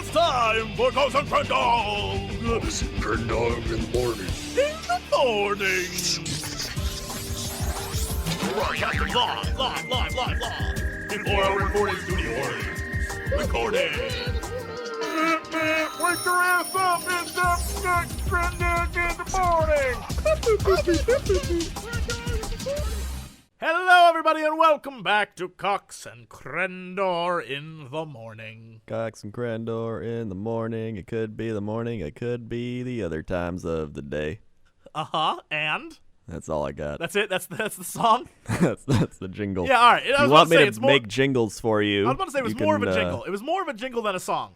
It's time for Cox and Crendor. Cox and Crendor in the morning. In the morning. Broadcasting live. In 4-hour recording studio audience. Recording. Wake your ass up. It's Cox Crendor in the morning. Hello, everybody, and welcome back to Cox and Crendor in the morning. Cox and Crendor in the morning. It could be the morning. It could be the other times of the day. And? That's all I got. That's it? That's the song? that's the jingle. Yeah, all right. If you want me to make jingles for you? I was about to say it was more of a jingle. It was more of a jingle than a song.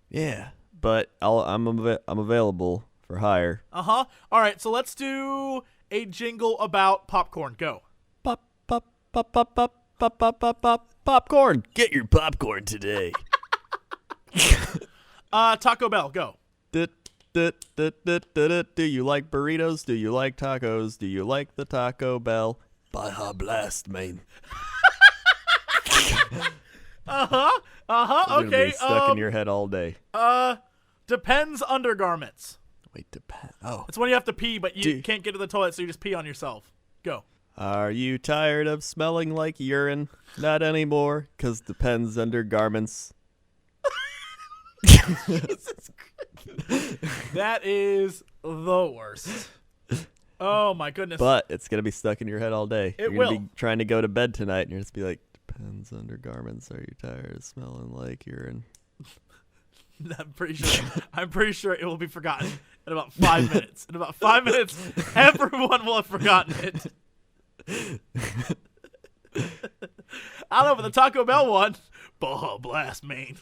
Yeah, but I'm available for hire. All right, so let's do a jingle about popcorn. Go. Popcorn. Get your popcorn today. Taco Bell. Go. Do you like burritos? Do you like tacos? Do you like the Taco Bell? Baja Blast, man. Okay. Be stuck in your head all day. Depends undergarments. Wait, depend. Oh. It's when you have to pee, but you can't get to the toilet, so you just pee on yourself. Go. Are you tired of smelling like urine? Not anymore, 'cause depends undergarments. That is the worst. Oh my goodness. But it's going to be stuck in your head all day. It You're will. going to be trying to go to bed tonight, and you're just be like, depends undergarments. Are you tired of smelling like urine? I'm pretty sure it will be forgotten in about 5 minutes. In about 5 minutes, everyone will have forgotten it. I don't know, but the Taco Bell one, Baja Blast, man.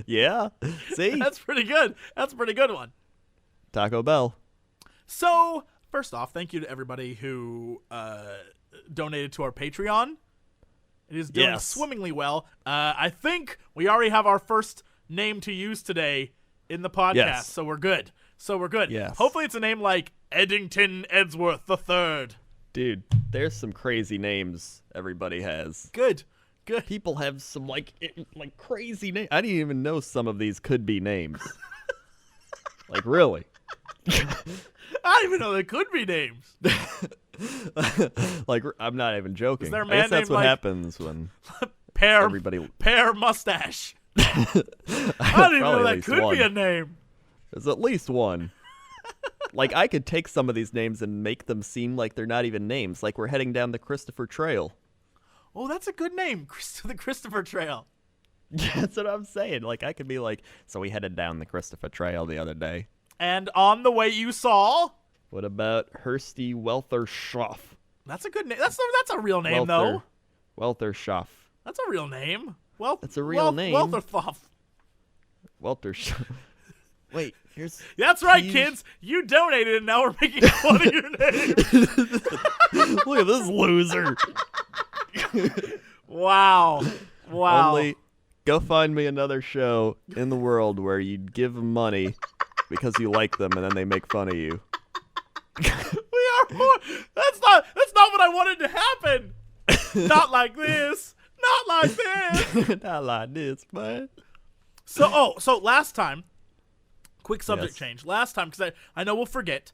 Yeah. See? That's pretty good. That's a pretty good one. Taco Bell. So, first off, thank you to everybody who donated to our Patreon. It is doing swimmingly well. I think we already have our first name to use today in the podcast, so we're good. Yes. Hopefully it's a name like Eddington Edsworth III. Dude, there's some crazy names everybody has. Good. People have some like crazy names. I didn't even know some of these could be names. Like, really? I didn't even know they could be names. Like, I'm not even joking. Is there a I man guess that's named, what like, happens when everybody... Pear Mustache. I didn't even know that could be a name. There's at least one. Like, I could take some of these names and make them seem like they're not even names. Like, we're heading down the Christopher Trail. Oh, that's a good name, the Christopher Trail. That's what I'm saying. Like, I could be like, so we headed down the Christopher Trail the other day. And on the way you saw... What about Hursty Welthershoff? That's a good name. That's a real name, though. Welthershoff. That's a real name. That's a real name. Welthershoff. Welthershoff. Wait, here's... That's right, kids. You donated, and now we're making fun of your name. Look at this loser. Wow. Only go find me another show in the world where you give them money because you like them, and then they make fun of you. We are more. That's not what I wanted to happen. Not like this. Not like this. Not like this, man. So last time, quick subject change. Last time, because I know we'll forget.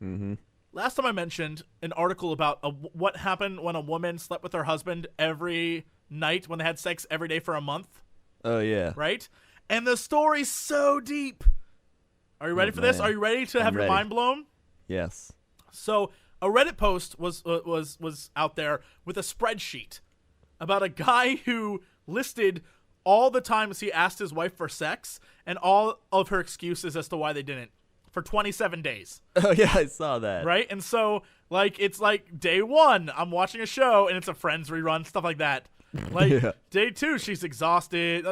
Mm-hmm. Last time I mentioned an article about what happened when a woman slept with her husband every night when they had sex every day for a month. Oh, yeah. Right? And the story's so deep. Are you ready for this? Are you ready to have your mind blown? Yes. So a Reddit post was out there with a spreadsheet about a guy who listed all the times he asked his wife for sex and all of her excuses as to why they didn't for 27 days. Oh, yeah, I saw that. Right? And so, like, it's like day 1, I'm watching a show, and it's a Friends rerun, stuff like that. Like, day 2, she's exhausted.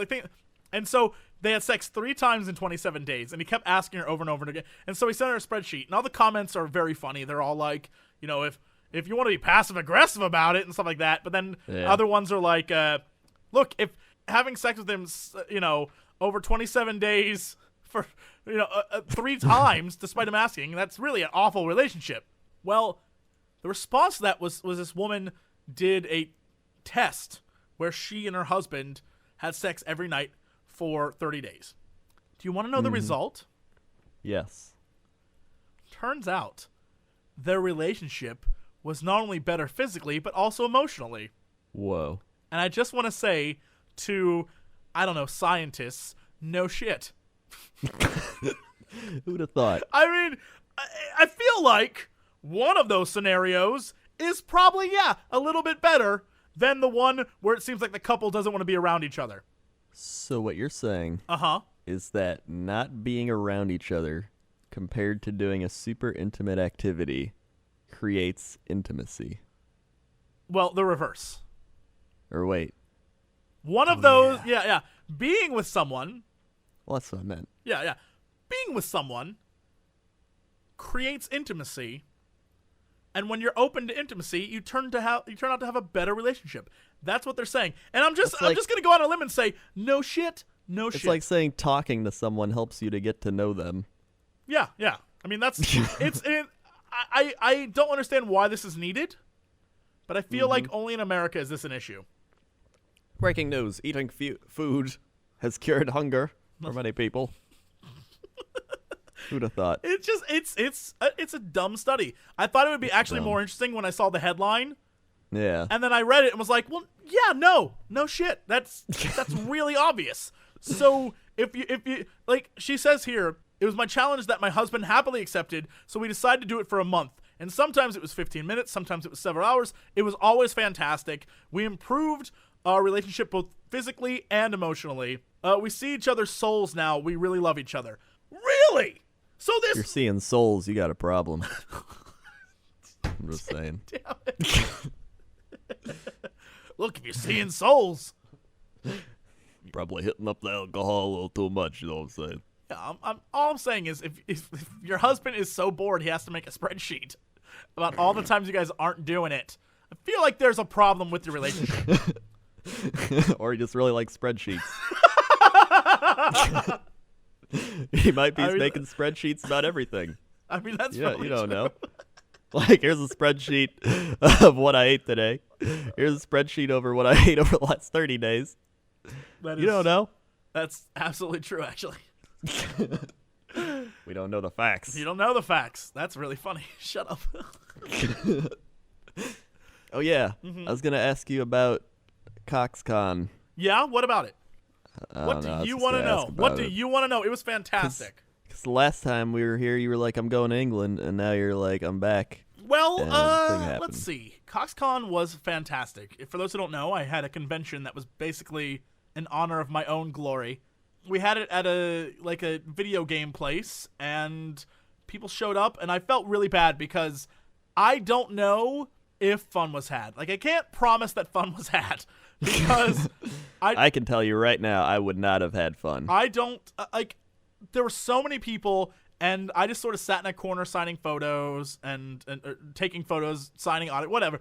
And so they had sex 3 times in 27 days, and he kept asking her over and over again. And so he sent her a spreadsheet, and all the comments are very funny. They're all like, you know, if you want to be passive-aggressive about it and stuff like that. But then other ones are like, look, if having sex with him, you know, over 27 days for, you know, 3 times, despite him asking, that's really an awful relationship. Well, the response to that was this woman did a test where she and her husband had sex every night for 30 days. Do you want to know the result? Yes. Turns out their relationship was not only better physically, but also emotionally. Whoa. And I just want to say to, I don't know, scientists, no shit. Who'd have thought? I mean, I feel like one of those scenarios is probably, a little bit better than the one where it seems like the couple doesn't want to be around each other. So what you're saying Uh-huh. is that not being around each other compared to doing a super intimate activity creates intimacy. Well, the reverse. Or wait. One of those, being with someone, Well, that's what I meant. being with someone creates intimacy, and when you're open to intimacy, you turn out to have a better relationship. That's what they're saying. And I'm just going to go on a limb and say, no shit. It's like saying talking to someone helps you to get to know them. Yeah. I mean, that's I don't understand why this is needed, but I feel like only in America is this an issue. Breaking news: eating food has cured hunger for many people. Who'd have thought? It's a dumb study. I thought it would be actually more interesting when I saw the headline. Yeah. And then I read it and was like, well, yeah, no shit. That's really obvious. So if you like, she says here, it was my challenge that my husband happily accepted, so we decided to do it for a month. And sometimes it was 15 minutes, sometimes it was several hours. It was always fantastic. We improved our relationship both physically and emotionally. We see each other's souls now. We really love each other. Really? So this... If you're seeing souls, you got a problem. I'm just saying. Damn it. Look, if you're seeing souls... Probably hitting up the alcohol a little too much, you know what I'm saying? Yeah, all I'm saying is if your husband is so bored he has to make a spreadsheet about all the times you guys aren't doing it, I feel like there's a problem with your relationship. Or he just really likes spreadsheets. He might be making spreadsheets about everything. I mean, that's you true. don't know. Like, here's a spreadsheet of what I ate today. Here's a spreadsheet over what I ate over the last 30 days. You don't know. That's absolutely true, actually. We don't know the facts. You don't know the facts. That's really funny. Shut up. Oh, yeah. I was going to ask you about Cox Khan. Yeah? What about it? What do you want to know? What do you want to know? It was fantastic. Because the last time we were here, you were like, I'm going to England, and now you're like, I'm back. Well, let's see. Cox Khan was fantastic. For those who don't know, I had a convention that was basically in honor of my own glory. We had it at a video game place, and people showed up, and I felt really bad because I don't know if fun was had. Like, I can't promise that fun was had because I can tell you right now, I would not have had fun. I don't there were so many people, and I just sort of sat in a corner signing photos and taking photos, signing whatever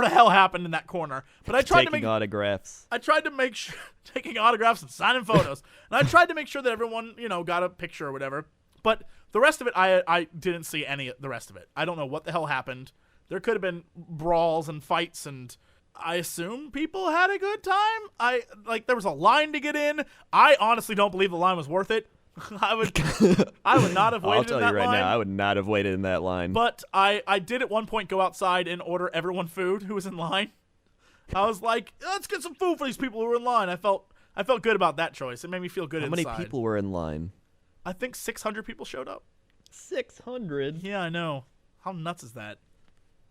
the hell happened in that corner. But I tried taking autographs. I tried to make sure taking autographs and signing photos, and I tried to make sure that everyone got a picture or whatever. But the rest of it, I didn't see any of the rest of it. I don't know what the hell happened. There could have been brawls and fights, and I assume people had a good time. There was a line to get in. I honestly don't believe the line was worth it. I would not have waited in that line. I'll tell you right now, I would not have waited in that line. But I did at one point go outside and order everyone food who was in line. I was like, let's get some food for these people who were in line. I felt good about that choice. It made me feel good inside. How many people were in line? I think 600 people showed up. 600? Yeah, I know. How nuts is that?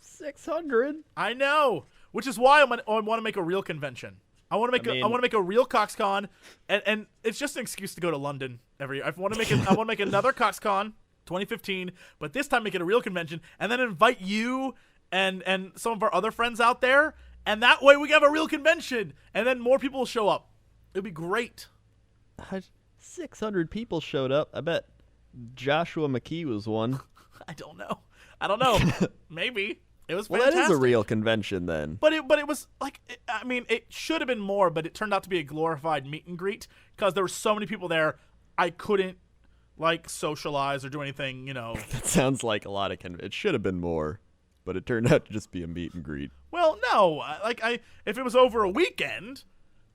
600? I know. Which is why I want to make a real convention. I want to make a real Cox Con, and it's just an excuse to go to London every year. I want to make another Cox Con 2015, but this time make it a real convention, and then invite you and some of our other friends out there, and that way we can have a real convention, and then more people will show up. It'd be great. 600 people showed up. I bet Joshua McKee was one. I don't know. Maybe. It was fantastic. Well, that is a real convention then. But it was like, I mean, it should have been more, but it turned out to be a glorified meet and greet because there were so many people there. I couldn't socialize or do anything, That sounds like a lot of it should have been more, but it turned out to just be a meet and greet. Well, no, if it was over a weekend,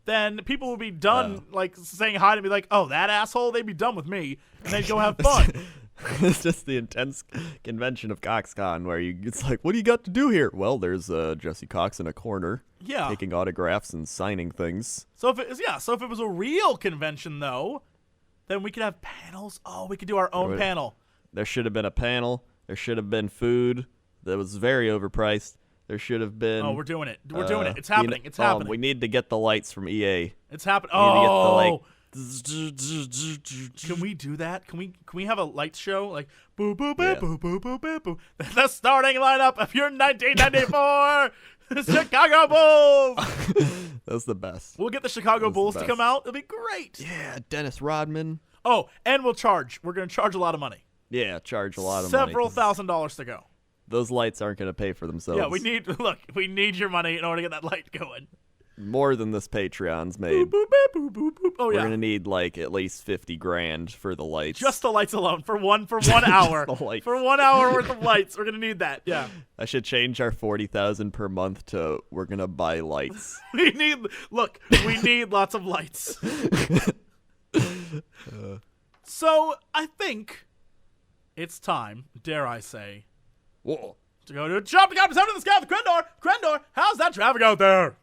then people would be done like saying hi to me like, oh, that asshole, they'd be done with me and they'd go have fun. It's just the intense convention of Cox Khan where it's like, what do you got to do here? Well, there's Jesse Cox in a corner taking autographs and signing things. So if it was a real convention though, then we could have panels. Oh, we could do our own panel. There should have been a panel. There should have been food that was very overpriced. There should have been. Oh, we're doing it. We're doing it. It's happening. It's happening. We need to get the lights from EA. It's happening. We need to get the, like, can we do that? Can we have a lights show like boo boo boo boo boo boo boo boo? The starting lineup of your 1994 Chicago Bulls. That's the best. We'll get the Chicago Bulls to come out. It'll be great. Yeah, Dennis Rodman. Oh, and we'll charge. We're gonna charge a lot of money. Yeah, charge a lot of money. Several $1,000s to go. Those lights aren't gonna pay for themselves. Yeah, we need your money in order to get that light going. More than this Patreon's made. Boop, boop, boop, boop, boop. Oh, We're gonna need like at least $50,000 for the lights. Just the lights alone for 1 hour. For 1 hour worth of lights, we're gonna need that. Yeah. I should change our $40,000 per month to we're gonna buy lights. we need lots of lights. So I think it's time, dare I say, to go to Shopping Up to the Sky with Crendor. Crendor, how's that traffic out there?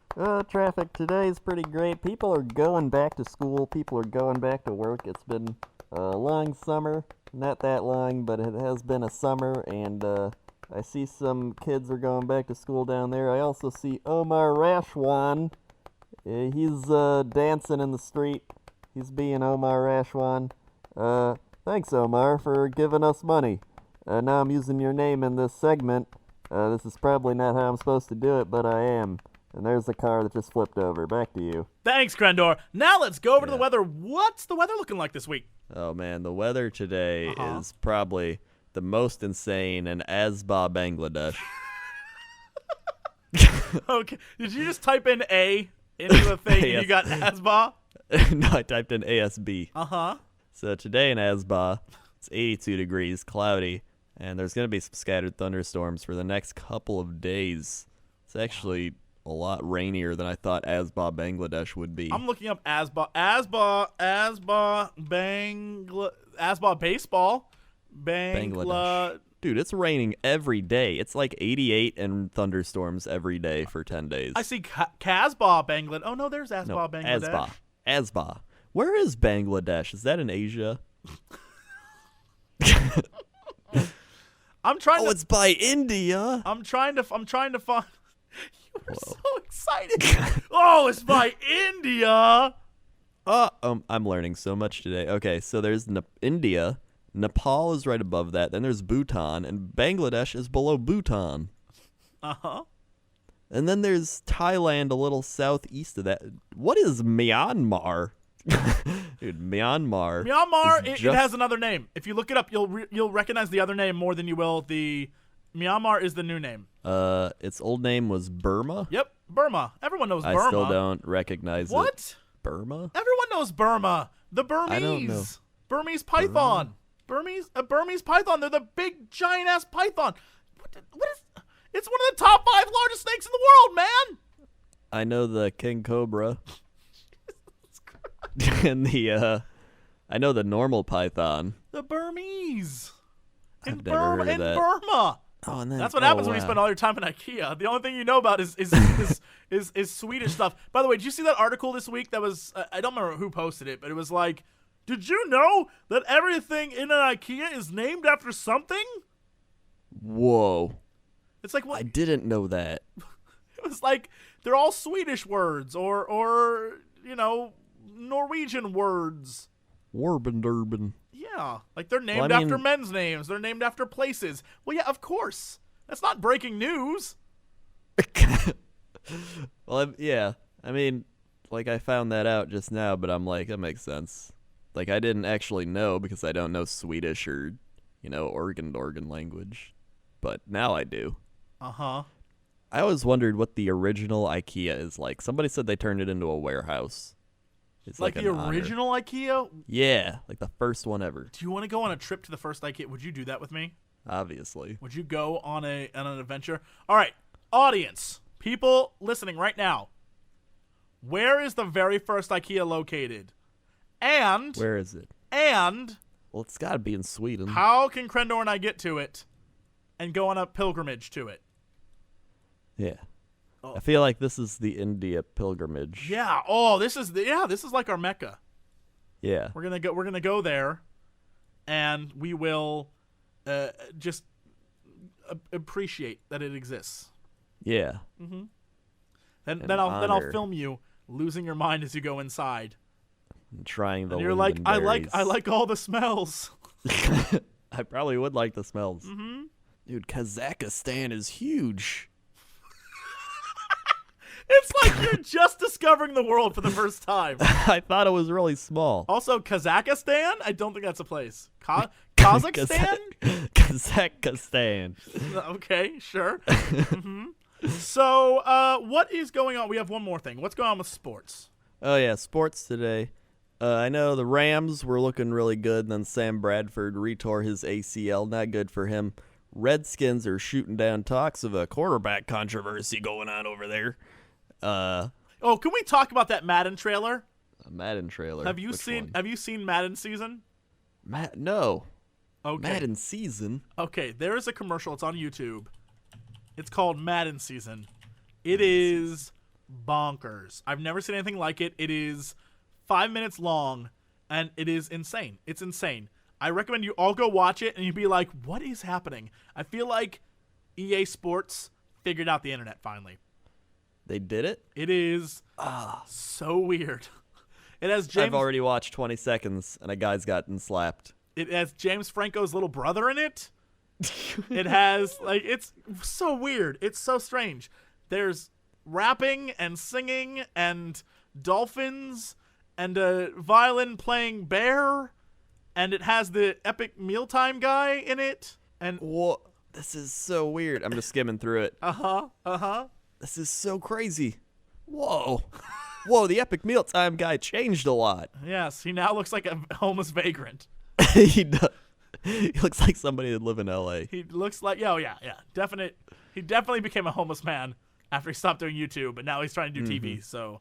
Traffic today is pretty great. People are going back to school. People are going back to work. It's been a long summer. Not that long, but it has been a summer, and I see some kids are going back to school down there. I also see Omar Rashwan. He's dancing in the street. He's being Omar Rashwan. Thanks, Omar, for giving us money. Now I'm using your name in this segment. This is probably not how I'm supposed to do it, but I am. And there's a car that just flipped over. Back to you. Thanks, Crendor. Now let's go over to the weather. What's the weather looking like this week? Oh, man, the weather today is probably the most insane in Asba, Bangladesh. Okay. Did you just type in A into the thing and you got Asba? No, I typed in ASB. Uh-huh. So today in Asba, it's 82 degrees, cloudy, and there's going to be some scattered thunderstorms for the next couple of days. It's actually a lot rainier than I thought Asba, Bangladesh would be. I'm looking up Asba baseball. Bangladesh. Dude, it's raining every day. It's like 88 and thunderstorms every day for 10 days. I see Casbah, Bangladesh. Oh, no, there's Asba, Bangladesh. Asba. Where is Bangladesh? Is that in Asia? I'm trying to. Oh, it's by India. I'm trying to find. You were so excited. Oh, it's by India. I'm learning so much today. Okay, so there's India. Nepal is right above that. Then there's Bhutan, and Bangladesh is below Bhutan. Uh-huh. And then there's Thailand a little southeast of that. What is Myanmar? Dude, Myanmar. Myanmar, it has another name. If you look it up, you'll recognize the other name more than you will the Myanmar is the new name. Its old name was Burma. Yep, Burma. Everyone knows Burma. I still don't recognize it. What? Burma? Everyone knows Burma. The Burmese. I don't know. Burmese python. Burmese python. They're the big giant ass python. What is? It's one of the top 5 largest snakes in the world, man. I know the king cobra. And I know the normal python. The Burmese. I've never heard of that. Burma. Oh, and then, that's what happens when you spend all your time in IKEA. The only thing you know about is Swedish stuff. By the way, did you see that article this week that was, I don't remember who posted it, but it was like, did you know that everything in an IKEA is named after something? Whoa. It's like, what? I didn't know that. It was like, they're all Swedish words or you know, Norwegian words. Warben. Yeah, like they're named after men's names. They're named after places. Well, yeah, of course. That's not breaking news. Well, yeah. I mean, like I found that out just now, but I'm like, that makes sense. Like I didn't actually know because I don't know Swedish or, you know, Organ language. But now I do. Uh-huh. I always wondered what the original IKEA is like. Somebody said they turned it into a warehouse. It's like the original IKEA? Yeah, like the first one ever. Do you want to go on a trip to the first IKEA? Would you do that with me? Obviously. Would you go on an adventure? All right, audience, people listening right now. Where is the very first IKEA located? And Where is it? And Well, it's got to be in Sweden. how can Crendor and I get to it and go on a pilgrimage to it? Yeah. Oh. I feel like this is the India pilgrimage. Yeah. Oh, this is like our Mecca. Yeah. We're gonna go there, and we will just appreciate that it exists. Yeah. Then I'll honor. film you losing your mind as you go inside. And trying the And you're like, I lingonberries. like all the smells. I probably would like the smells. Dude, Kazakhstan is huge. It's like you're just discovering the world for the first time. I thought it was really small. Also, Kazakhstan? I don't think that's a place. Kazakhstan? Kazakhstan. Okay, sure. So, what is going on? We have one more thing. What's going on with sports? Oh, yeah, sports today. I know the Rams were looking really good, and then Sam Bradford retore his ACL. Not good for him. Redskins are shooting down talks of a quarterback controversy going on over there. Oh, can we talk about that Madden trailer? A Madden trailer. Have you Which seen one? Have you seen Madden season? No. Okay. Madden season? Okay, there is a commercial. It's on YouTube. It's called Madden season. It is bonkers. I've never seen anything like it. It is 5 minutes long, and it is insane. It's insane. I recommend you all go watch it, and you'd be like, what is happening? I feel like EA Sports figured out the internet finally. They did it? It is so weird. It has James. I've already watched 20 seconds, and a guy's gotten slapped. It has James Franco's little brother in it. It has it's so weird. It's so strange. There's rapping and singing and dolphins and a violin playing bear, and it has the epic mealtime guy in it. And Whoa, this is so weird. I'm just skimming through it. This is so crazy. Whoa. Whoa, the epic mealtime guy changed a lot. yes, he now looks like a homeless vagrant. He does. He looks like somebody that live in L.A. He looks like yeah. He definitely became a homeless man after he stopped doing YouTube, but now he's trying to do TV. So,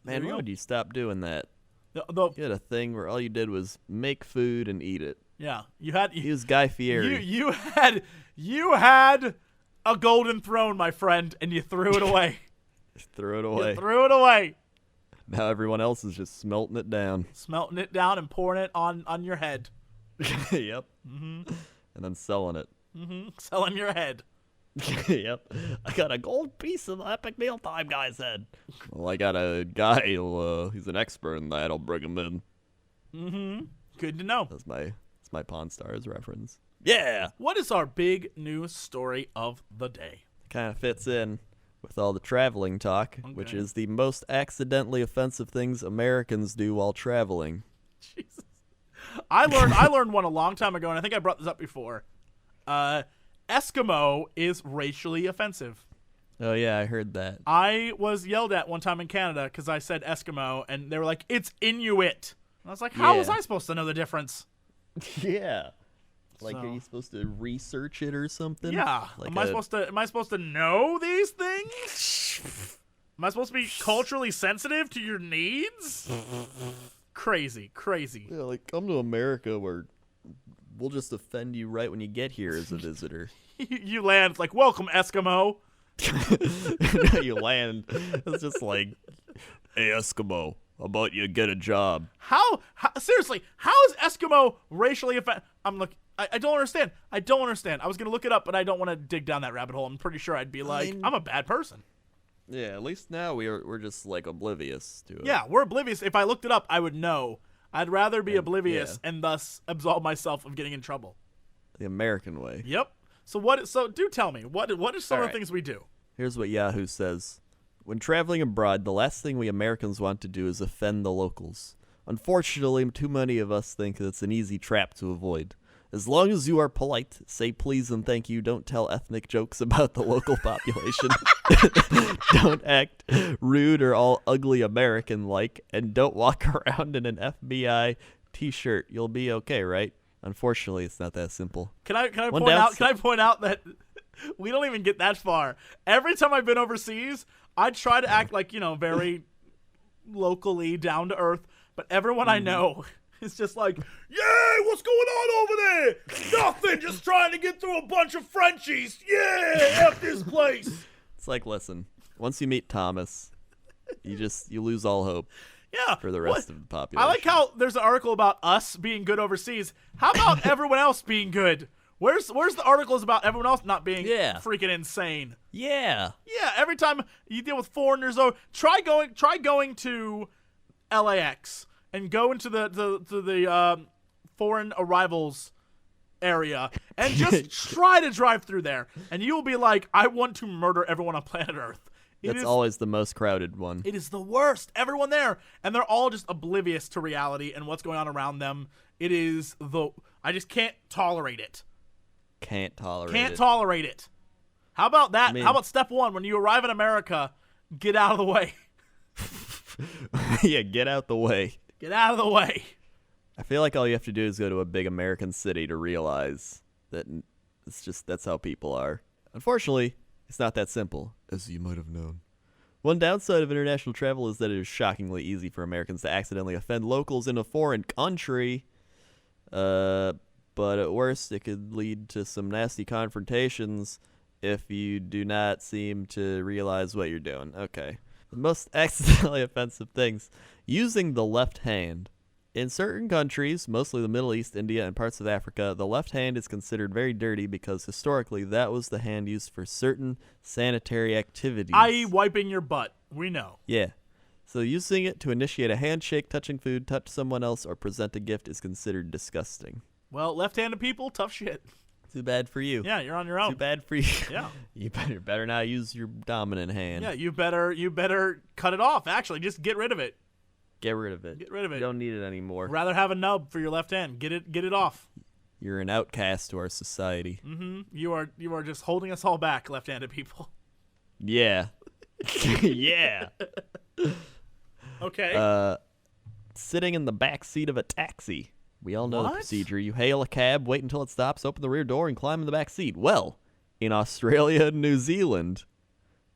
Man, there you why go. would you stop doing that? The- You had a thing where all you did was make food and eat it. yeah, you had He was Guy Fieri. you had a golden throne, my friend, and you threw it away. Threw it away. You threw it away, Now everyone else is just smelting it down. smelting it down and pouring it on your head, Yep. And then selling it. selling your head. Yep. I got a gold piece of the epic mealtime guy's head. Well, I got a guy. He's an expert in that. I'll bring him in. Good to know. That's my Pawn Stars reference. Yeah. What is our big news story of the day? Kind of fits in with all the traveling talk, which Okay. is the most accidentally offensive things Americans do while traveling. Jesus. I learned one a long time ago, and I think I brought this up before. Eskimo is racially offensive. Oh yeah, I heard that. I was yelled at one time in Canada because I said Eskimo, and they were like, "It's Inuit." And I was like, "How was Yeah. I supposed to know the difference?" Yeah. Like, So- are you supposed to research it or something? Yeah. Like Am I supposed to know these things? Am I supposed to be culturally sensitive to your needs? Crazy. Yeah, like, come to America where we'll just offend you right when you get here as a visitor. You land like, "Welcome, Eskimo." You land. It's just like, hey, Eskimo, how about you get a job? How seriously? How is Eskimo racially offensive? I don't understand. I don't understand. I was gonna look it up, but I don't want to dig down that rabbit hole. I'm pretty sure I'd be like, mean- I'm a bad person. Yeah, at least now we're just, like, oblivious to it. Yeah, we're oblivious. If I looked it up, I would know. I'd rather be oblivious yeah. and thus absolve myself of getting in trouble. The American way. Yep. So do tell me what are some of the Alright. things we do? Here's what Yahoo says. When traveling abroad, the last thing we Americans want to do is offend the locals. Unfortunately, too many of us think that's an easy trap to avoid. As long as you are polite, say please and thank you, don't tell ethnic jokes about the local population, don't act rude or all ugly American-like, and don't walk around in an FBI t-shirt, you'll be okay, right? Unfortunately, it's not that simple. Can I One point out that we don't even get that far. Every time I've been overseas, I try to act like, very locally down to earth, but everyone I know is just like, "Yay, what's going on over there? Nothing, just trying to get through a bunch of Frenchies. Yeah, F this place." It's like, listen, once you meet Thomas, you lose all hope. Yeah. For the rest of the population. I like how there's an article about us being good overseas. How about everyone else being good? Where's the articles about everyone else not being freaking insane? Yeah. Yeah, every time you deal with foreigners, try going to LAX and go into the foreign arrivals area and just try to drive through there, and you will be like, I want to murder everyone on planet Earth. That's always the most crowded one. It is the worst. Everyone there, and they're all just oblivious to reality and what's going on around them. I just can't tolerate it. Can't tolerate it. How about that? How about step one? When you arrive in America, get out of the way. Yeah, get out the way. Get out of the way. I feel like all you have to do is go to a big American city to realize that that's how people are. Unfortunately, it's not that simple, as you might have known. One downside of international travel is that it is shockingly easy for Americans to accidentally offend locals in a foreign country. But at worst, it could lead to some nasty confrontations if you do not seem to realize what you're doing. Okay. The most accidentally offensive things. Using the left hand. In certain countries, mostly the Middle East, India, and parts of Africa, the left hand is considered very dirty because historically that was the hand used for certain sanitary activities. I.e. wiping your butt. We know. Yeah. So using it to initiate a handshake, touching food, touch someone else, or present a gift is considered disgusting. Well, left-handed people, tough shit. Too bad for you. Yeah, you're on your own. Too bad for you. Yeah. You better not use your dominant hand. Yeah, you better cut it off. Actually, just get rid of it. Get rid of it. Get rid of it. You don't need it anymore. Rather have a nub for your left hand. Get it off. You're an outcast to our society. Mm-hmm. You are just holding us all back, left-handed people. Yeah. Yeah. Okay. Sitting in the back seat of a taxi. We all know What? the procedure. You hail a cab, wait until it stops, open the rear door, and climb in the back seat. Well, in Australia and New Zealand,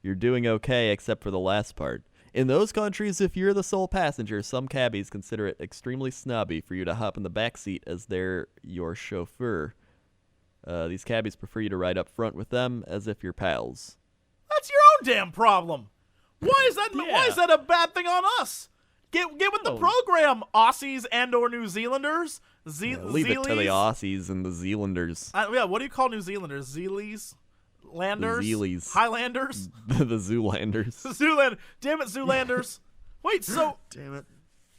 you're doing okay except for the last part. In those countries, if you're the sole passenger, some cabbies consider it extremely snobby for you to hop in the back seat as they're your chauffeur. These cabbies prefer you to ride up front with them as if you're pals. That's your own damn problem. Why is that? Yeah. Why is that a bad thing on us? Get with the program, Aussies and/or New Zealanders. Leave it to the Aussies and the Zealanders. What do you call New Zealanders? Zealies? Landers? The Zealies. Highlanders? The Zoolanders. Zoolander. Damn it, Zoolanders. Wait, so... Damn it.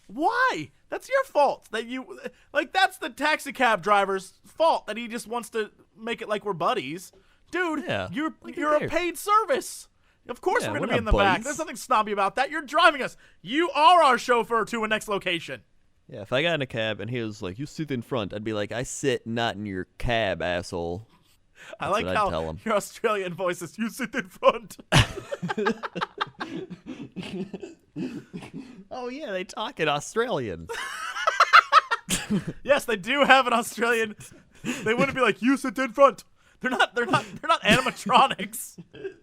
Why? That's your fault. That's the taxi cab driver's fault that he just wants to make it like we're buddies. Dude, Yeah. you're a paid service. Of course Yeah, we're going we're to be in not the back. buddies. There's nothing snobby about that. You're driving us. You are our chauffeur to a next location. Yeah, if I got in a cab and he was like, you sit in front, I'd be like, I sit not in your cab, asshole. I like what I'd tell how him. your Australian voice is, you sit in front. Oh, yeah, they talk in Australian. Yes, they do have an Australian. They wouldn't be like, you sit in front. They're not animatronics.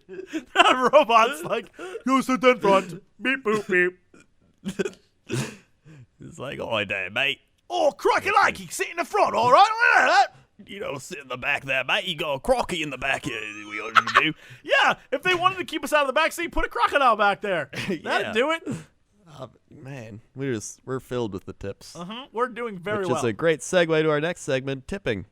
They're not robots like, you sit in front. Beep, boop, beep. It's like, oh, there, mate. Oh, crikey likey, sit in the front, all right? You don't sit in the back there, mate. You got a crocky in the back here. We ought to do. Yeah, if they wanted to keep us out of the back seat, put a crocodile back there. That'd do it. Man, we're filled with the tips. We're doing very Which well. is a great segue to our next segment, tipping.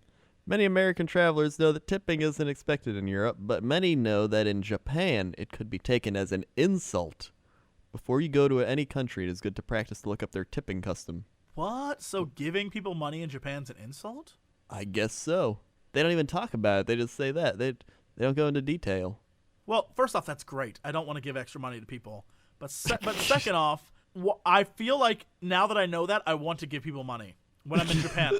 Many American travelers know that tipping isn't expected in Europe, but many know that in Japan it could be taken as an insult. Before you go to any country, it is good to practice to look up their tipping custom. What? So giving people money in Japan's an insult? I guess so. They don't even talk about it. They just say that. They don't go into detail. Well, first off, that's great. I don't want to give extra money to people. But second off, I feel like now that I know that, I want to give people money when I'm in Japan.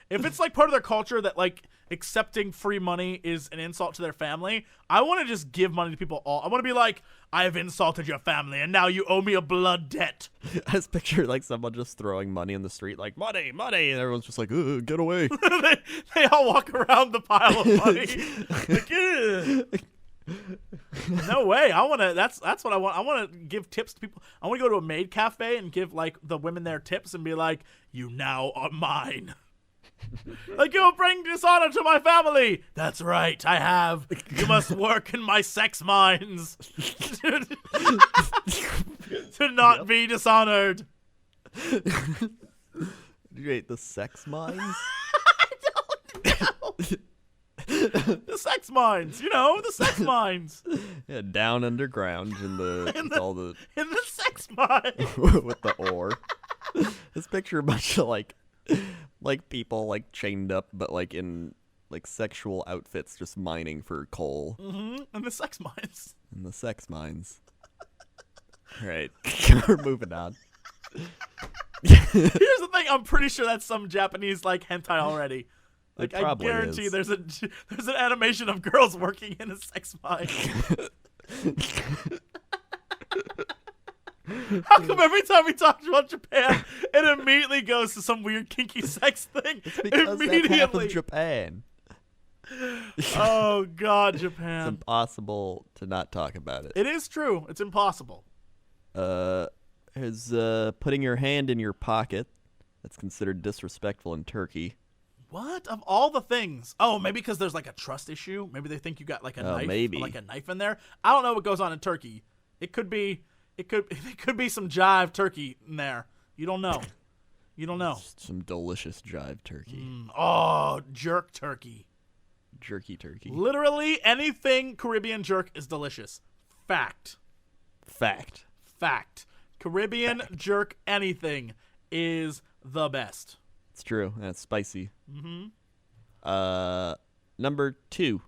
If it's like part of their culture that like accepting free money is an insult to their family, I want to just give money to people all. I want to be like, I have insulted your family and now you owe me a blood debt. I just picture like someone just throwing money in the street, like money, money, and everyone's just like, get away. they all walk around the pile of money. Like, No way. That's what I want. I want to give tips to people. I want to go to a maid cafe and give like the women there tips and be like, "You now are mine." Like, you'll bring dishonor to my family. That's right, I have. You must work in my sex mines to not be dishonored. Wait, the sex mines? I don't know. The sex mines, the sex mines. Yeah, down underground in the in the sex mine with the ore. Just picture a bunch of like people like chained up, but like in like sexual outfits, just mining for coal. In the sex mines. In the sex mines. All right, we're moving on. Here's the thing: I'm pretty sure that's some Japanese like hentai already. Like, I guarantee is. there's an animation of girls working in a sex mine. How come every time we talk about Japan, it immediately goes to some weird kinky sex thing? It's because that's half of Japan. Oh God, It's Japan! impossible to not talk about it. It is true. It's impossible. Is putting your hand in your pocket. That's considered disrespectful in Turkey. What? Of all the things? Oh, maybe because there's like a trust issue. Maybe they think you got like a knife, maybe. like a knife in there. I don't know what goes on in Turkey. It could be some jive turkey in there. You don't know. You don't know. Some delicious jive turkey. Oh, jerk turkey. Jerky turkey. Literally anything Caribbean jerk is delicious. Fact. Caribbean jerk anything is the best. It's true. That's spicy. Number 2.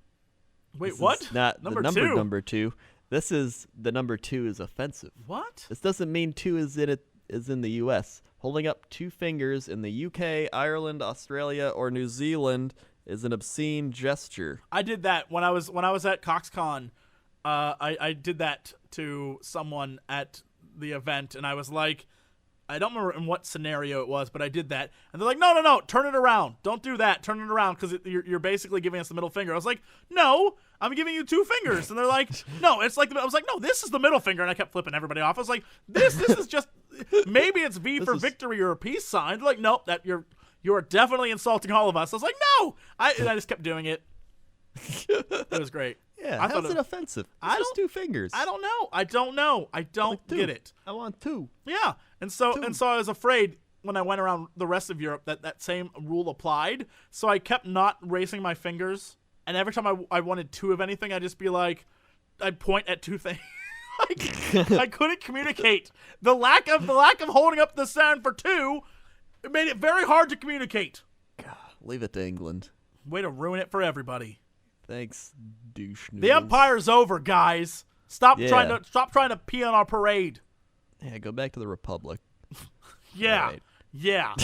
Wait, This what? is not Number the 2? number 2. This is the number 2 is offensive. What? This doesn't mean 2 is in the U.S. Holding up 2 fingers in the U.K., Ireland, Australia, or New Zealand is an obscene gesture. I did that when I was at Cox Khan. I did that to someone at the event, and I was like, I don't remember in what scenario it was, but I did that. And they're like, no, turn it around. Don't do that. Turn it around because you're basically giving us the middle finger. I was like, no, I'm giving you 2 fingers. And they're like, no, it's like, I was like, no, this is the middle finger. And I kept flipping everybody off. I was like, this is just, maybe it's V for victory or a peace sign. They're like, nope, that you're definitely insulting all of us. I was like, no. And I just kept doing it. It was great. Yeah, I how's thought it offensive? It's just 2 fingers. I don't know. I don't get it. I want 2. Yeah, and so I was afraid when I went around the rest of Europe that same rule applied. So I kept not raising my fingers, and every time I wanted 2 of anything, I'd just be like, I'd point at 2 things. Like, I couldn't communicate. The lack of holding up the sound for 2, it made it very hard to communicate. God, leave it to England. Way to ruin it for everybody. Thanks, douche noodles. The empire's over, guys. Stop trying to pee on our parade. Yeah, go back to the Republic. Yeah. Right. Yeah.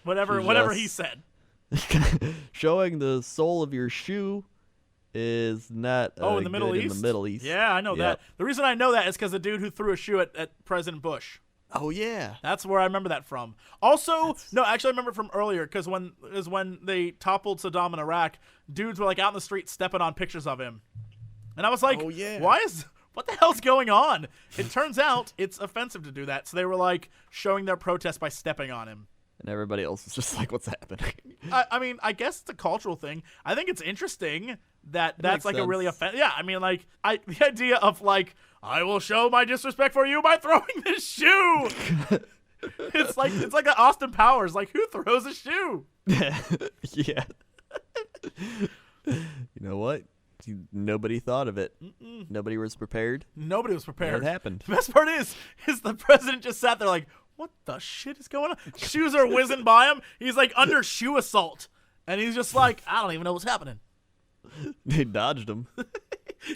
Whatever he said. Showing the sole of your shoe is not in the Middle East? in the Middle East. Yeah, I know that. The reason I know that is because the dude who threw a shoe at President Bush. Oh yeah. That's where I remember that from. Also, no, actually I remember it from earlier because when they toppled Saddam in Iraq, dudes were like out in the street stepping on pictures of him. And I was like, what the hell's going on? It turns out it's offensive to do that. So they were like showing their protest by stepping on him. And everybody else is just like, what's happening? I mean, I guess it's a cultural thing. I think it's interesting that that's like a really offensive. Yeah, I mean, like the idea of like, I will show my disrespect for you by throwing this shoe. It's like an Austin Powers. Like, who throws a shoe? Yeah. You know what? Nobody thought of it. Nobody was prepared. Nobody was prepared. It happened. The best part is the president just sat there like, what the shit is going on? Shoes are whizzing by him. He's like under shoe assault. And he's just like, I don't even know what's happening. They dodged him.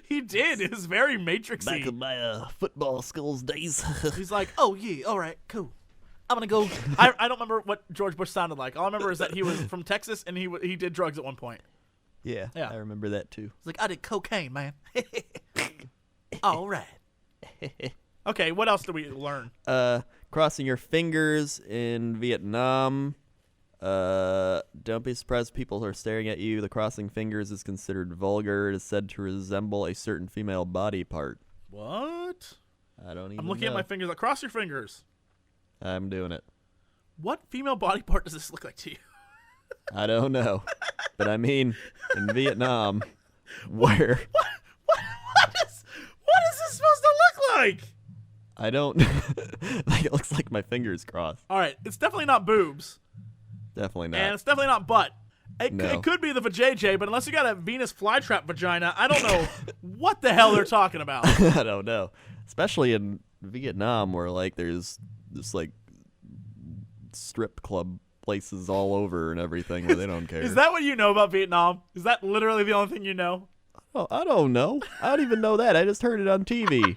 He did. It was very Matrixy. Back in my football skills days. He's like, oh, yeah, all right, cool. I'm going to go. I don't remember what George Bush sounded like. All I remember is that he was from Texas and he did drugs at one point. Yeah, I remember that too. He's like, I did cocaine, man. All right. Okay, what else did we learn? Crossing your fingers in Vietnam. Don't be surprised people are staring at you. The crossing fingers is considered vulgar. It is said to resemble a certain female body part. What? I don't even I'm looking know. at my fingers. Like, cross your fingers. I'm doing it. What female body part does this look like to you? I don't know. But I mean, in Vietnam, where... What is this supposed to look like? I don't... like, it looks like my fingers crossed. All right, it's definitely not boobs. Definitely not. And it's definitely not butt. No. It could be the vajayjay, but unless you got a Venus flytrap vagina, I don't know what the hell they're talking about. I don't know. Especially in Vietnam, where, like, there's just, like, strip club places all over and everything where they don't care. Is that what you know about Vietnam? Is that literally the only thing you know? Oh, I don't know. I don't even know that. I just heard it on TV.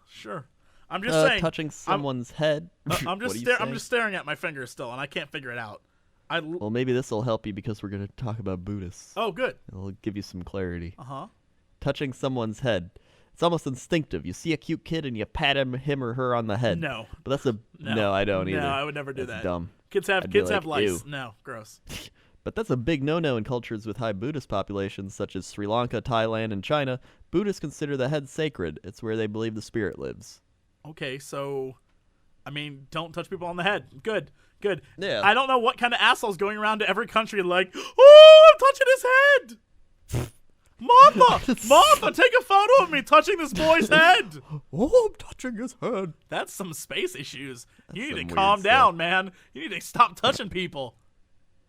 Sure. I'm just saying. Touching someone's head. I'm just staring at my fingers still, and I can't figure it out. Well, maybe this will help you because we're going to talk about Buddhists. Oh, good. It'll give you some clarity. Uh-huh. Touching someone's head. It's almost instinctive. You see a cute kid and you pat him or her on the head. No. But that's a... No, I don't either. No, I would never do That's that. dumb. Kids have lice. Ew. No, gross. But that's a big no-no in cultures with high Buddhist populations such as Sri Lanka, Thailand, and China. Buddhists consider the head sacred. It's where they believe the spirit lives. Okay, so, I mean, don't touch people on the head. Good. Yeah. I don't know what kind of asshole's going around to every country like, oh, I'm touching his head. Martha, take a photo of me touching this boy's head. Oh, I'm touching his head. That's some space issues. You need some to weird calm stuff. down, man. You need to stop touching people.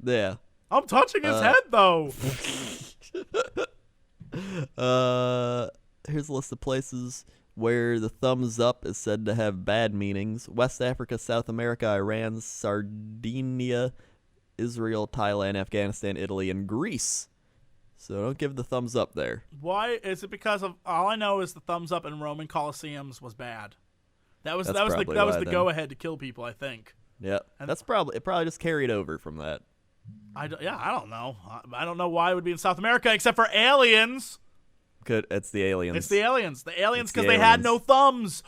Yeah. I'm touching his head, though. Here's a list of places where the thumbs up is said to have bad meanings. West Africa, South America, Iran, Sardinia, Israel, Thailand, Afghanistan, Italy, and Greece. So don't give the thumbs up there. Why is it? Because of all I know is the thumbs up in Roman Colosseums was bad. That was the go ahead to kill people, I think. Yeah, it probably just carried over from that. I don't know. I don't know why it would be in South America except for aliens. Good, it's the aliens. It's the aliens. The aliens because the they had aliens. no thumbs.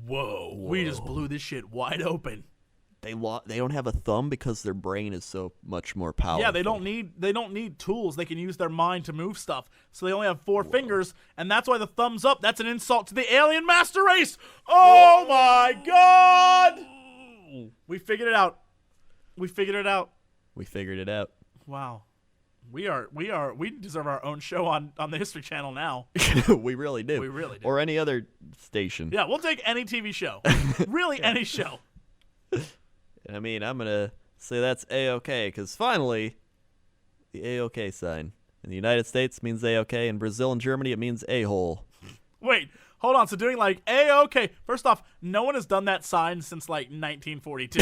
Whoa, we just blew this shit wide open. They don't have a thumb because their brain is so much more powerful. Yeah, they don't need tools. They can use their mind to move stuff. So they only have 4 fingers, and that's why the thumbs up. That's an insult to the alien master race. Oh my God! We figured it out. We figured it out. Wow. We deserve our own show on the History Channel now. We really do. We really do. Or any other station. Yeah, we'll take any TV show. Really, any show. I mean, I'm going to say that's A-OK because finally, the A-OK sign. In the United States means A-OK. In Brazil and Germany, it means a-hole. Wait, hold on. So doing like A-OK. First off, no one has done that sign since like 1942.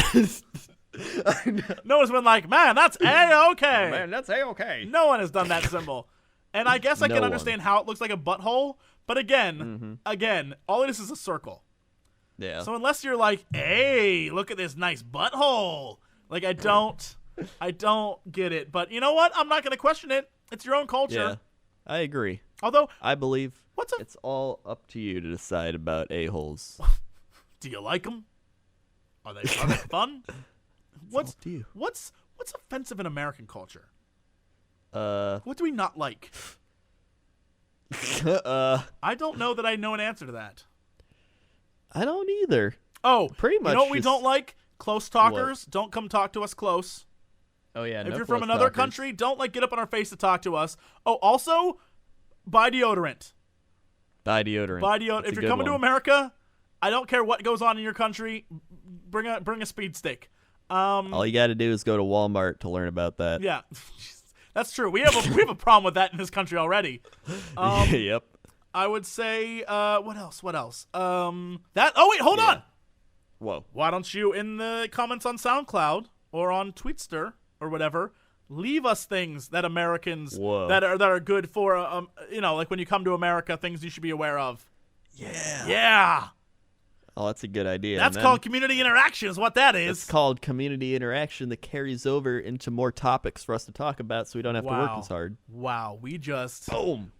No one's been like, man, that's A-OK. Man, that's A-OK. No one has done that symbol. And I guess I No can one. understand how it looks like a butthole. But again, all it is a circle. Yeah. So unless you're like, hey, look at this nice butthole. Like, I don't get it. But you know what? I'm not going to question it. It's your own culture. Yeah, I agree. Although, I believe What's a- it's all up to you to decide about a-holes. do you like them? Are they fun? Up to you. What's offensive in American culture? Uh, What do we not like? I don't know that I know an answer to that. I don't either. Oh, Pretty much You know what we just- don't like? Close talkers. Don't come talk to us close. Oh yeah, If you're from another country, don't like get up on our face to talk to us. Oh, also, buy deodorant. buy deodorant. Buy deodorant. That's If a you're good coming to one. America, I don't care what goes on in your country. Bring a speed stick. All you got to do is go to Walmart to learn about that. Yeah, that's true. We have a problem with that in this country already. Yep. I would say what else? That. Oh wait, hold on. Whoa. Why don't you in the comments on SoundCloud or on Tweetster or whatever, leave us things that Americans Whoa. that are good for like when you come to America, things you should be aware of. Yeah. Yeah. Oh, that's a good idea. That's And then called community interaction is what that is. It's called community interaction that carries over into more topics for us to talk about, so we don't have to work as hard. Wow, we just Boom.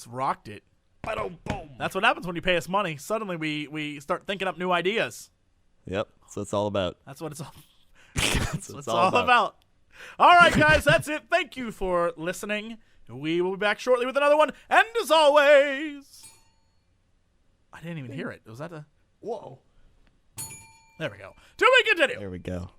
rocked it. Boom. That's what happens when you pay us money. Suddenly we start thinking up new ideas. Yep. That's what it's all about. That's what it's all. That's That's all about. All right, guys, that's it. Thank you for listening. We will be back shortly with another one. And as always, I didn't even hear it. Was that a? Whoa. There we go. To be continued. There we go.